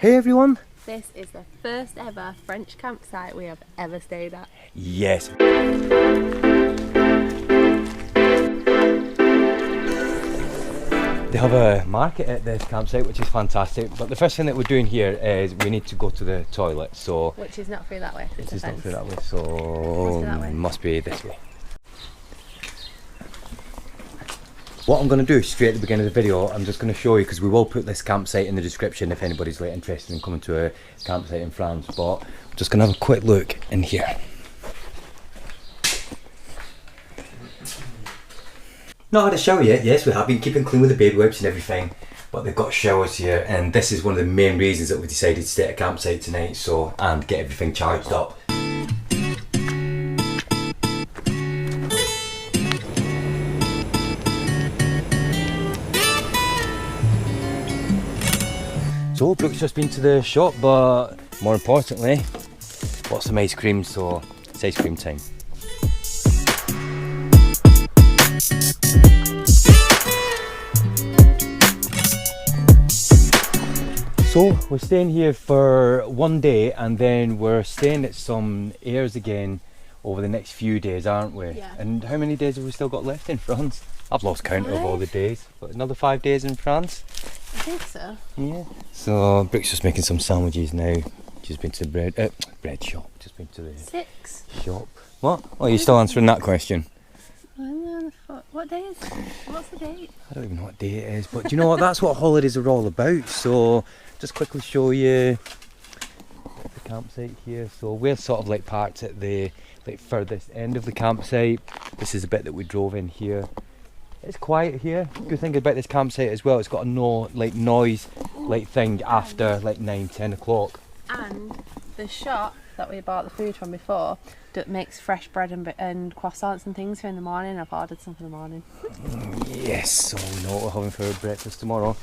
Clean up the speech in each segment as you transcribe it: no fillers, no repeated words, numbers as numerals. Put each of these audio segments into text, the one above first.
Hey everyone! This is the first ever French campsite we have ever stayed at. Yes! They have a market at this campsite, which is fantastic, but the first thing that we're doing here is we need to go to the toilet, so... Which is not through that way, it's It's a not fence. through that way, so... That way. Must be this way. What I'm going to do straight at the beginning of the video, I'm just going to show you, because we will put this campsite in the description if anybody's like interested in coming to a campsite in France, but I'm just going to have a quick look in here. Not had a shower yet. Yes, we have been keeping clean with the baby wipes and everything, but they've got showers here, and this is one of the main reasons that we decided to stay at a campsite tonight, so, and get everything charged up. So Brooke's just been to the shop, but more importantly, bought some ice cream, so it's ice cream time. So we're staying here for one day, and then we're staying at some airs again over the next few days, aren't we? Yeah. And how many days have we still got left in France? I've lost count of all the days, but another 5 days in France. I think so. Yeah. So Brooke's just making some sandwiches now. She's been to the bread shop. Just been to the 6. shop. What? Oh, you're still answering that question. What day is it? What's the date? I don't even know what day it is, but do you know what? That's what holidays are all about. So just quickly show you the campsite here. So we're sort of like parked at the furthest end of the campsite. This is the bit that we drove in here. It's quiet here. Good thing about this campsite as well, it's got a no noise thing after like 9-10 o'clock. And the shop that we bought the food from before that makes fresh bread and croissants and things here in the morning. I've ordered some for the morning. Yes, so we know what we're having for breakfast tomorrow.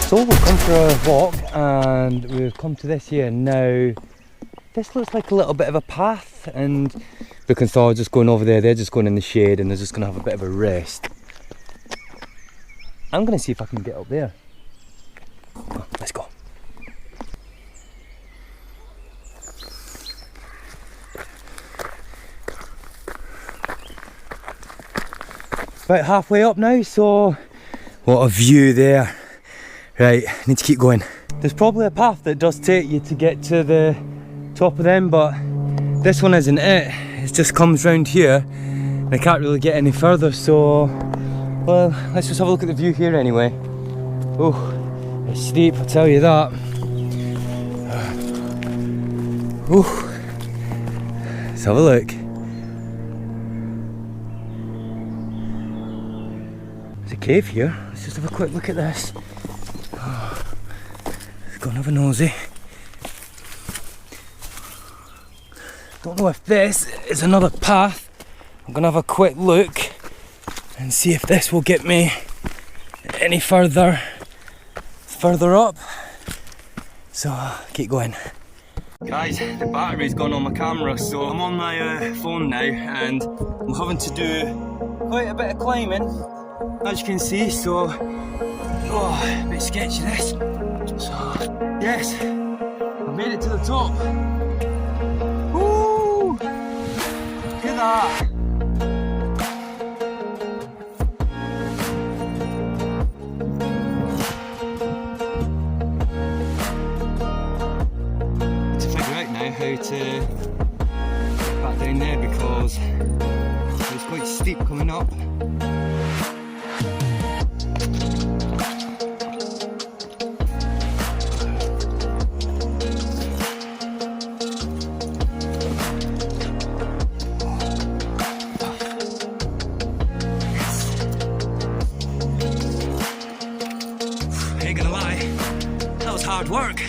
So we've come for a walk, and we've come to this here now. This looks like a little bit of a path, and Brooke and Thor are just going over there. They're just going in the shade, and they're just going to have a bit of a rest. I'm going to see if I can get up there. Oh, let's go. About halfway up now, so what a view there. Right, need to keep going. There's probably a path that does take you to get to the top of them, but this one isn't it. It just comes round here, and I can't really get any further, so, well, let's just have a look at the view here anyway. Oh, it's steep, I'll tell you that. Oh, let's have a look. There's a cave here. Let's just have a quick look at this. Go and have a nosy. Don't know if this is another path. I'm gonna have a quick look and see if this will get me any further up. So keep going. Guys, the battery's gone on my camera, so I'm on my phone now, and I'm having to do quite a bit of climbing, as you can see. So, oh, a bit sketchy this. So, yes, I made it to the top. Woo! Look at that. To figure out now how to get back down there, because it's quite steep. steep coming up. Ain't gonna lie, that was hard work.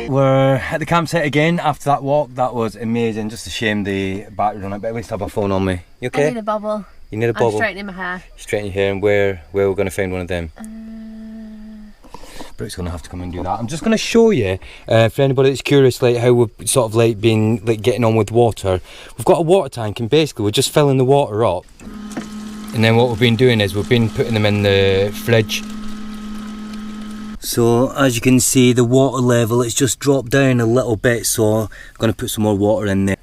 We're at the campsite again after that walk. That was amazing. Just a shame the battery on it, but at least I have my phone on me. You okay? I need a bubble. You need a bubble? I'm straightening my hair. Straighten your hair, and where we're going to find one of them? Brooke's going to have to come and do that. I'm just going to show you, for anybody that's curious, like how we've sort of like been like getting on with water. We've got a water tank, and basically we're just filling the water up. And then what we've been doing is we've been putting them in the fridge. So as you can see, the water level, it's just dropped down a little bit, so I'm going to put some more water in there.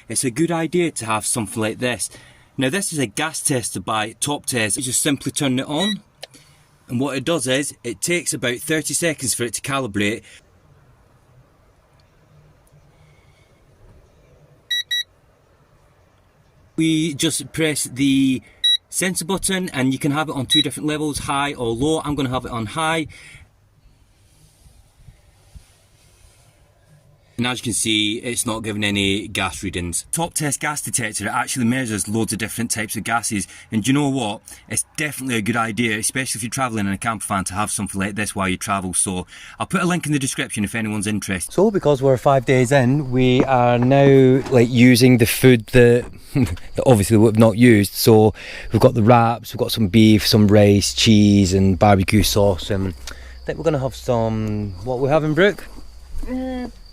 It's a good idea to have something like this. Now this is a gas tester by Top Test. You just simply turn it on, and what it does is it takes about 30 seconds for it to calibrate. We just press the sensor button and you can have it on 2 different levels, high or low. I'm going to have it on high. And as you can see, it's not giving any gas readings. Top Test gas detector, it actually measures loads of different types of gases. And do you know what? It's definitely a good idea, especially if you're travelling in a camper van, to have something like this while you travel. So I'll put a link in the description if anyone's interested. So because we're 5 days in, we are now like using the food that, that obviously we've not used. So we've got the wraps, we've got some beef, some rice, cheese and barbecue sauce. And I think we're going to have some, what are we having, Brooke?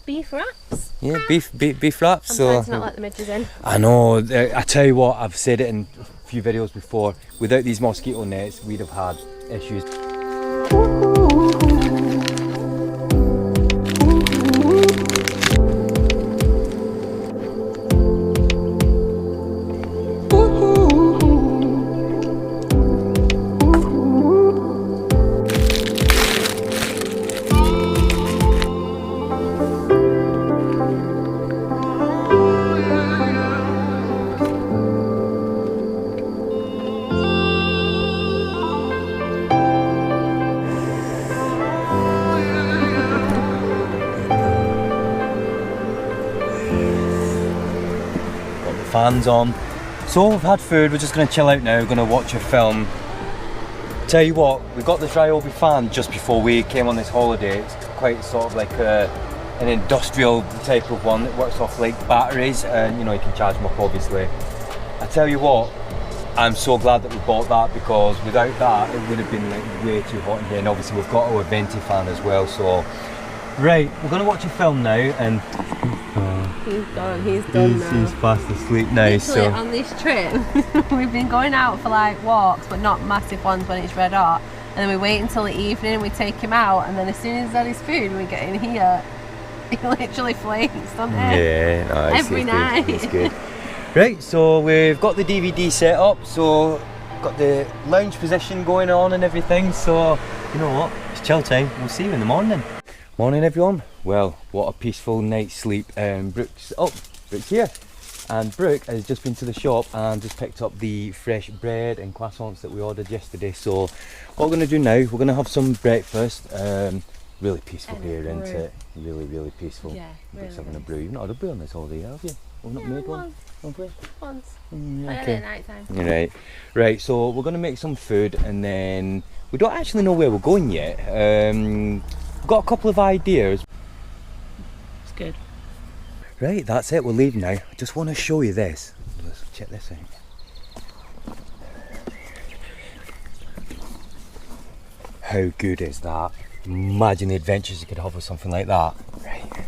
Beef wraps? Yeah, beef wraps. I'm so trying to not let the midges in. I know, I tell you what, I've said it in a few videos before, without these mosquito nets we'd have had issues. Fans on. So we've had food, we're just going to chill out now, we're going to watch a film. Tell you what, we got this Ryobi fan just before we came on this holiday. It's quite sort of like an industrial type of one that works off like batteries, and you know, you can charge them up obviously. I tell you what, I'm so glad that we bought that, because without that it would have been like way too hot in here. And obviously we've got our venti fan as well. So right, we're going to watch a film now, and he's done now. He's fast asleep now. Literally, so on this trip we've been going out for like walks, but not massive ones when it's red hot, and then we wait until the evening and we take him out, and then as soon as he's had his food we get in here, he literally flames, doesn't he? Yeah, nice. Every night. It's good. Right, so we've got the DVD set up, so got the lounge position going on and everything, so you know what, it's chill time. We'll see you in the morning. Morning everyone. Well, what a peaceful night's sleep. Brooke's here, and Brooke has just been to the shop and just picked up the fresh bread and croissants that we ordered yesterday. So what we're going to do now, we're going to have some breakfast. Really peaceful here, isn't it? Really peaceful. Yeah, Brooke's having a brew. You've not had a brew on this holiday, have you? We've not made one? Once. Okay. I had it at night time. Right, so we're going to make some food, and then we don't actually know where we're going yet. We've got a couple of ideas. It's good. Right, that's it, we're leaving now. I just want to show you this. Let's check this out. How good is that? Imagine the adventures you could have with something like that. Right.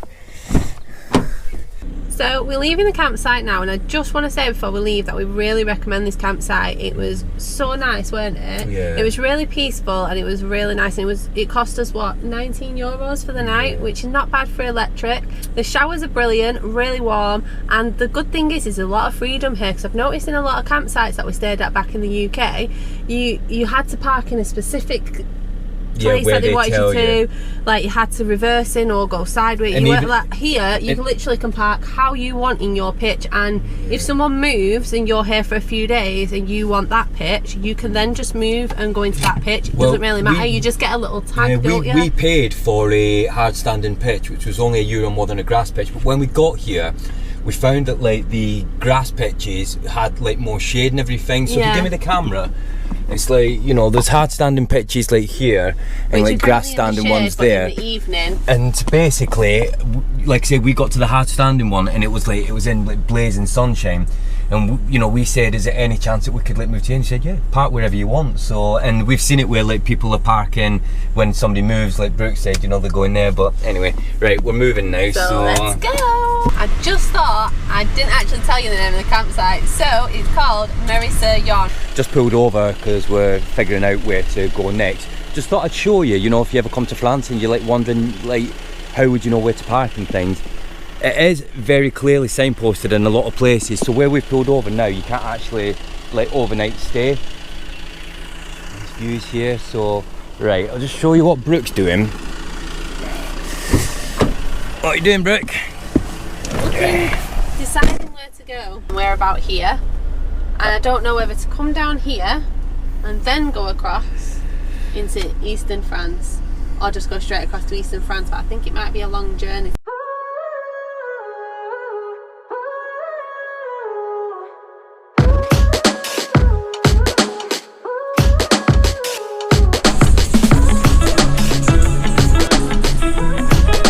So we're leaving the campsite now, and I just want to say before we leave that we really recommend this campsite. It was so nice, weren't it? Yeah. It was really peaceful and it was really nice, and it cost us what, €19 for the night, which is not bad for electric. The showers are brilliant, really warm, and the good thing is there's a lot of freedom here, because I've noticed in a lot of campsites that we stayed at back in the UK, you had to park in a specific place that they wanted you to. Like you had to reverse in or go sideways. And you weren't like here. You literally can park how you want in your pitch, and if someone moves and you're here for a few days and you want that pitch, you can then just move and go into that pitch. It doesn't really matter. You just get a little tag, don't you? We paid for a hard standing pitch, which was only €1 more than a grass pitch. But when we got here, we found that like the grass pitches had like more shade and everything. So if you give me the camera, it's like, you know, there's hard standing pitches like here and like grass standing ones there. In the evening. And basically, like I say, we got to the hard standing one and it was in like blazing sunshine. And you know, we said, is there any chance that we could like move to you? And he said, yeah, park wherever you want. So, and we've seen it where like people are parking when somebody moves, like Brooke said, you know, they're going there. But anyway, right, we're moving now. So let's go. I just thought, I didn't actually tell you the name of the campsite. So it's called Merry Sir Yon. Just pulled over because we're figuring out where to go next. Just thought I'd show you, you know, if you ever come to France and you're like wondering, like, how would you know where to park and things. It is very clearly signposted in a lot of places, so where we've pulled over now, you can't actually like overnight stay. Nice views here, so right, I'll just show you what Brooke's doing. What are you doing, Brooke? Deciding where to go. We're about here, and I don't know whether to come down here and then go across into eastern France, or just go straight across to eastern France, but I think it might be a long journey.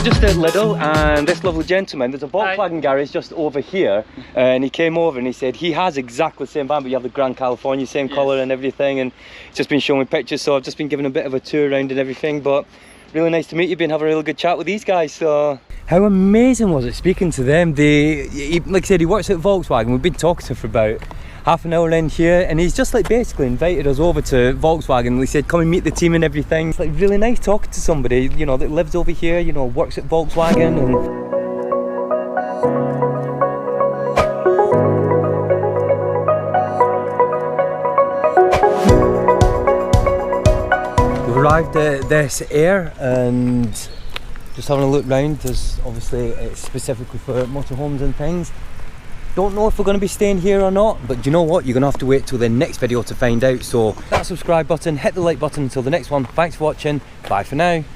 Just at Lidl, and this lovely gentleman, there's a Volkswagen garage just over here, and he came over and he said he has exactly the same van, but you have the Grand California, same colour and everything, and he's just been showing me pictures, so I've just been giving a bit of a tour around and everything. But really nice to meet you, been having a really good chat with these guys. So how amazing was it speaking to them? Like I said, he works at Volkswagen. We've been talking to him for about half an hour in here, and he's just like basically invited us over to Volkswagen. He said come and meet the team and everything. It's like really nice talking to somebody, you know, that lives over here, you know, works at Volkswagen. And we've arrived at this Air and just having a look round. There's obviously, it's specifically for motorhomes and things. Don't know if we're going to be staying here or not, but you know what, you're going to have to wait till the next video to find out. So hit that subscribe button, hit the like button until the next one. Thanks for watching, bye for now.